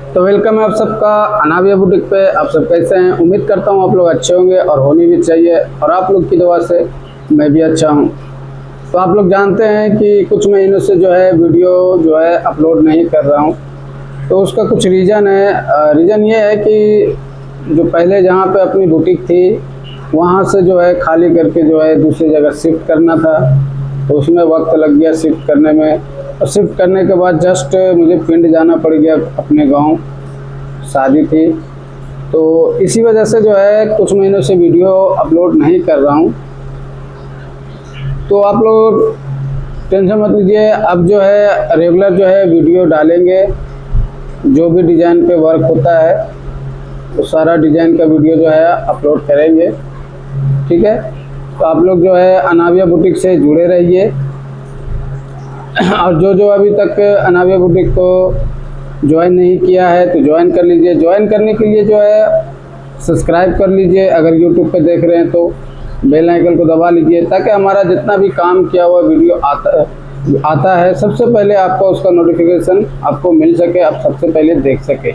तो वेलकम है आप सबका अनाविया बुटीक पे। आप सब कैसे हैं? उम्मीद करता हूँ आप लोग अच्छे होंगे और होनी भी चाहिए, और आप लोग की दुआ से मैं भी अच्छा हूँ। तो आप लोग जानते हैं कि कुछ महीनों से जो है वीडियो जो है अपलोड नहीं कर रहा हूँ। तो उसका कुछ रीज़न है। रीज़न ये है कि जो पहले जहाँ पे अपनी बुटीक थी वहाँ से जो है खाली करके जो है दूसरी जगह शिफ्ट करना था, तो उसमें वक्त लग गया शिफ्ट करने में। और शिफ्ट करने के बाद जस्ट मुझे पिंड जाना पड़ गया, अपने गांव शादी थी। तो इसी वजह से जो है कुछ महीनों से वीडियो अपलोड नहीं कर रहा हूं। तो आप लोग टेंशन मत लीजिए, अब जो है रेगुलर जो है वीडियो डालेंगे। जो भी डिज़ाइन पे वर्क होता है वो सारा डिज़ाइन का वीडियो जो है अपलोड करेंगे, ठीक है। तो आप लोग जो है अनाविया बुटीक से जुड़े रहिए, और जो अभी तक अनाविया बुटीक को ज्वाइन नहीं किया है तो ज्वाइन कर लीजिए। ज्वाइन करने के लिए जो है सब्सक्राइब कर लीजिए, अगर यूट्यूब पे देख रहे हैं तो बेल आइकन को दबा लीजिए, ताकि हमारा जितना भी काम किया हुआ वीडियो आता है सबसे पहले आपको उसका नोटिफिकेशन आपको मिल सके, आप सबसे पहले देख सके।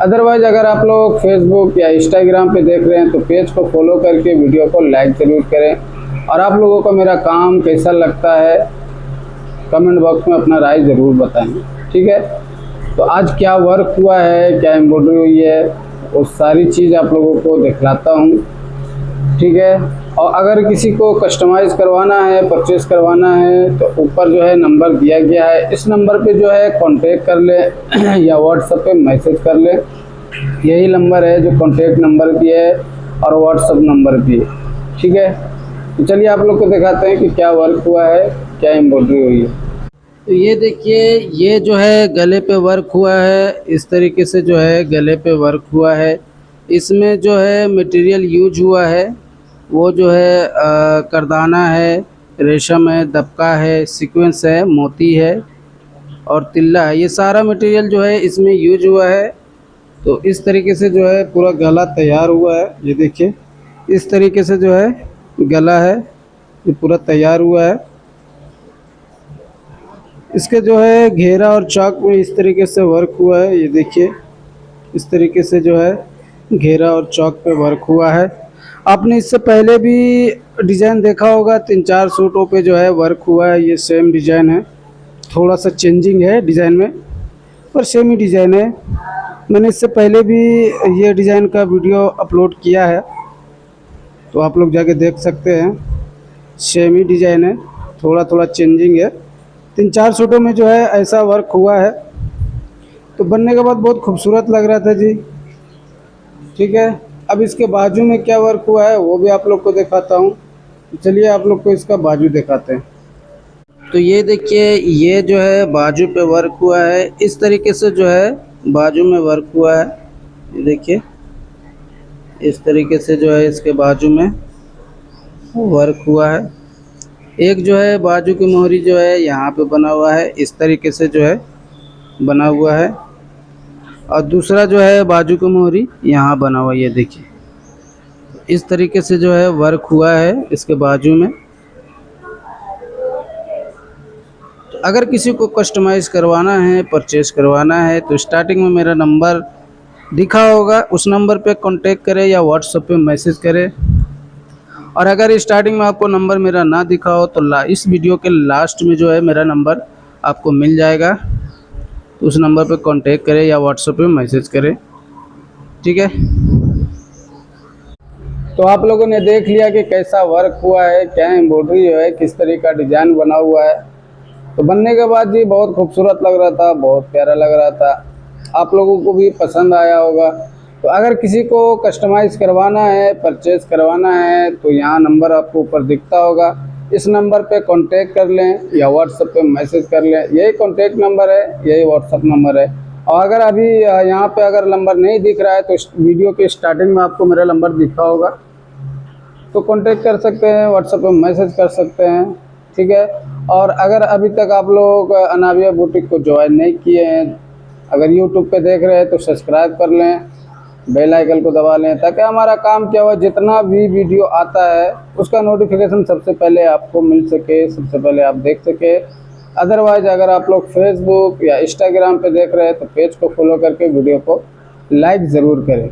अदरवाइज़ अगर आप लोग फेसबुक या इंस्टाग्राम पे देख रहे हैं तो पेज को फॉलो करके वीडियो को लाइक ज़रूर करें। और आप लोगों को मेरा काम कैसा लगता है कमेंट बॉक्स में अपना राय ज़रूर बताएं, ठीक है। तो आज क्या वर्क हुआ है, क्या एम्ब्रॉयडरी हुई है, वो सारी चीज़ आप लोगों को दिखलाता हूँ, ठीक है। और अगर किसी को कस्टमाइज़ करवाना है, परचेज़ करवाना है, तो ऊपर जो है नंबर दिया गया है, इस नंबर पे जो है कांटेक्ट कर ले या व्हाट्सएप पे मैसेज कर ले। यही नंबर है जो कांटेक्ट नंबर भी है और व्हाट्सएप नंबर भी है, ठीक है। तो चलिए आप लोग को दिखाते हैं कि क्या वर्क हुआ है, क्या एम्ब्रॉयडरी हुई है। तो ये देखिए, ये जो है गले पे वर्क हुआ है, इस तरीके से जो है गले पे वर्क हुआ है। इसमें जो है मटेरियल यूज हुआ है वो जो है करदाना है, रेशम है, दबका है, सीक्वेंस है, मोती है और तिल्ला है। ये सारा मटेरियल जो है इसमें यूज हुआ है। तो इस तरीके से जो है पूरा गला तैयार हुआ है। ये देखिए इस तरीके से जो है गला है, ये पूरा तैयार हुआ है। इसके जो है घेरा और चौक में इस तरीके से वर्क हुआ है। ये देखिए इस तरीके से जो है घेरा और चौक पे वर्क हुआ है। आपने इससे पहले भी डिज़ाइन देखा होगा, 3-4 सूटों पे जो है वर्क हुआ है। ये सेम डिज़ाइन है, थोड़ा सा चेंजिंग है डिज़ाइन में, पर सेम ही डिज़ाइन है। मैंने इससे पहले भी ये डिज़ाइन का वीडियो अपलोड किया है, तो आप लोग जाके देख सकते हैं। सेम ही डिज़ाइन है, थोड़ा थोड़ा चेंजिंग है। 3-4 सूटों में जो है ऐसा वर्क हुआ है। तो बनने के बाद बहुत खूबसूरत लग रहा था जी, ठीक है। अब इसके बाजू में क्या वर्क हुआ है वो भी आप लोग को दिखाता हूँ। चलिए आप लोग को इसका बाजू दिखाते हैं। तो ये देखिए, ये जो है बाजू पे वर्क हुआ है, इस तरीके से जो है बाजू में वर्क हुआ है। ये देखिए इस तरीके से जो है इसके बाजू में वर्क हुआ है। एक जो है बाजू की मोहरी जो है यहाँ पे बना हुआ है, इस तरीके से जो है बना हुआ है। और दूसरा जो है बाजू की मोहरी यहाँ बना हुआ है। ये देखिए इस तरीके से जो है वर्क हुआ है इसके बाजू में। तो अगर किसी को कस्टमाइज़ करवाना है, परचेज़ करवाना है, तो स्टार्टिंग में मेरा नंबर दिखा होगा, उस नंबर पे कांटेक्ट करें या व्हाट्सएप पे मैसेज करें। और अगर स्टार्टिंग में आपको नंबर मेरा ना दिखा हो तो इस वीडियो के लास्ट में जो है मेरा नंबर आपको मिल जाएगा, तो उस नंबर पे कांटेक्ट करें या व्हाट्सएप पे मैसेज करें, ठीक है। तो आप लोगों ने देख लिया कि कैसा वर्क हुआ है, क्या एम्ब्रॉयडरी है, किस तरह का डिज़ाइन बना हुआ है। तो बनने के बाद जी बहुत खूबसूरत लग रहा था, बहुत प्यारा लग रहा था, आप लोगों को भी पसंद आया होगा। तो अगर किसी को कस्टमाइज़ करवाना है, परचेज़ करवाना है, तो यहाँ नंबर आपको ऊपर दिखता होगा, इस नंबर पे कांटेक्ट कर लें या व्हाट्सएप पे मैसेज कर लें। यही कांटेक्ट नंबर है, यही व्हाट्सएप नंबर है। और अगर अभी यहाँ पे अगर नंबर नहीं दिख रहा है तो वीडियो के स्टार्टिंग में आपको मेरा नंबर दिखा होगा, तो कांटेक्ट कर सकते हैं, व्हाट्सएप पे मैसेज कर सकते हैं, ठीक है। और अगर अभी तक आप लोग अनाविया बुटीक को ज्वाइन नहीं किए हैं, अगर यूट्यूब पे देख रहे हैं तो सब्सक्राइब कर लें, बेल आइकन को दबा लें, ताकि हमारा काम क्या हुआ, जितना भी वीडियो आता है उसका नोटिफिकेशन सबसे पहले आपको मिल सके, सबसे पहले आप देख सके। अदरवाइज अगर आप लोग फेसबुक या इंस्टाग्राम पे देख रहे हैं तो पेज को फॉलो करके वीडियो को लाइक ज़रूर करें,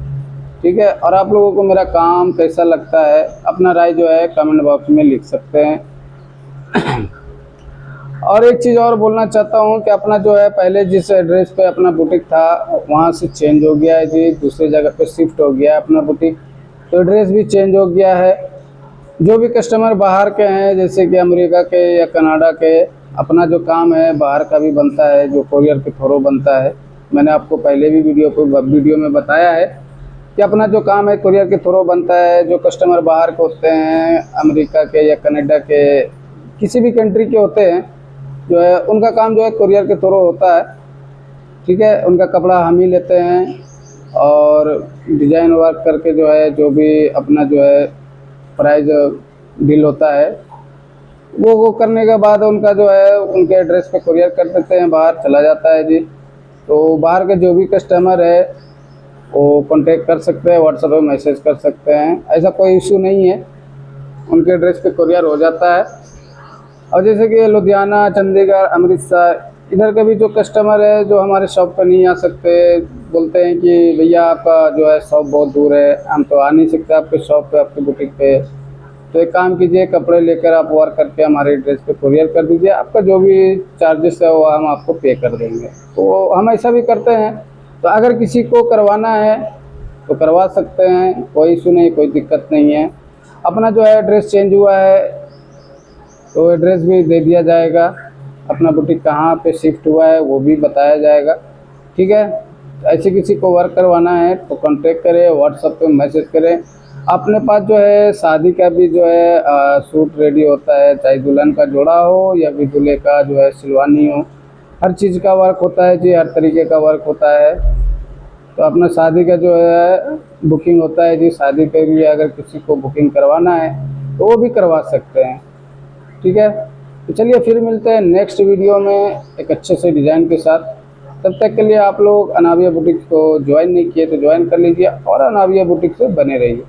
ठीक है। और आप लोगों को मेरा काम कैसा लगता है अपना राय जो है कमेंट बॉक्स में लिख सकते हैं। और एक चीज़ और बोलना चाहता हूँ कि अपना जो है पहले जिस एड्रेस पे अपना बुटीक था वहाँ से चेंज हो गया है जी, दूसरी जगह पे शिफ्ट हो गया है अपना बुटीक, तो एड्रेस भी चेंज हो गया है। जो भी कस्टमर बाहर के हैं जैसे कि अमेरिका के या कनाडा के, अपना जो काम है बाहर का भी बनता है, जो कोरियर के थ्रू बनता है। मैंने आपको पहले भी वीडियो में बताया है कि अपना जो काम है कोरियर के थ्रू बनता है। जो कस्टमर बाहर के होते हैं, अमेरिका के या कनाडा के, किसी भी कंट्री के होते हैं, जो है उनका काम जो है कोरियर के थ्रू होता है, ठीक है। उनका कपड़ा हम ही लेते हैं और डिज़ाइन वर्क करके जो है जो भी अपना जो है प्राइस डील होता है वो करने के बाद उनका जो है उनके एड्रेस पे कोरियर कर देते हैं, बाहर चला जाता है जी। तो बाहर के जो भी कस्टमर है वो कांटेक्ट कर सकते हैं, व्हाट्सएप पे मैसेज कर सकते हैं, ऐसा कोई इशू नहीं है, उनके एड्रेस पे कोरियर हो जाता है। और जैसे कि लुधियाना, चंडीगढ़, अमृतसर, इधर के भी जो कस्टमर है जो हमारे शॉप पे नहीं आ सकते, बोलते हैं कि भैया आपका जो है शॉप बहुत दूर है, हम तो आ नहीं सकते आपके शॉप पे, आपके बुटीक पे, तो एक काम कीजिए कपड़े लेकर आप वर्क करके हमारे एड्रेस पे कोरियर कर दीजिए, आपका जो भी चार्जेस है वो हम आपको पे कर देंगे। तो हम ऐसा भी करते हैं। तो अगर किसी को करवाना है तो करवा सकते हैं, कोई इशू नहीं, कोई दिक्कत नहीं है। अपना जो है एड्रेस चेंज हुआ है तो एड्रेस भी दे दिया जाएगा, अपना बुटीक कहाँ पे शिफ्ट हुआ है वो भी बताया जाएगा, ठीक है। ऐसे किसी को वर्क करवाना है तो कांटेक्ट करें, व्हाट्सएप पे मैसेज करें। अपने पास जो है शादी का भी जो है सूट रेडी होता है, चाहे दुल्हन का जोड़ा हो या फिर दूल्हे का जो है सिलवानी हो, हर चीज़ का वर्क होता है जी, हर तरीके का वर्क होता है। तो अपना शादी का जो है बुकिंग होता है जी, शादी के लिए अगर किसी को बुकिंग करवाना है तो वो भी करवा सकते हैं, ठीक है। तो चलिए फिर मिलते हैं नेक्स्ट वीडियो में एक अच्छे से डिज़ाइन के साथ। तब तक के लिए आप लोग अनाविया बुटीक को ज्वाइन नहीं किए तो ज्वाइन कर लीजिए और अनाविया बुटीक से बने रहिए।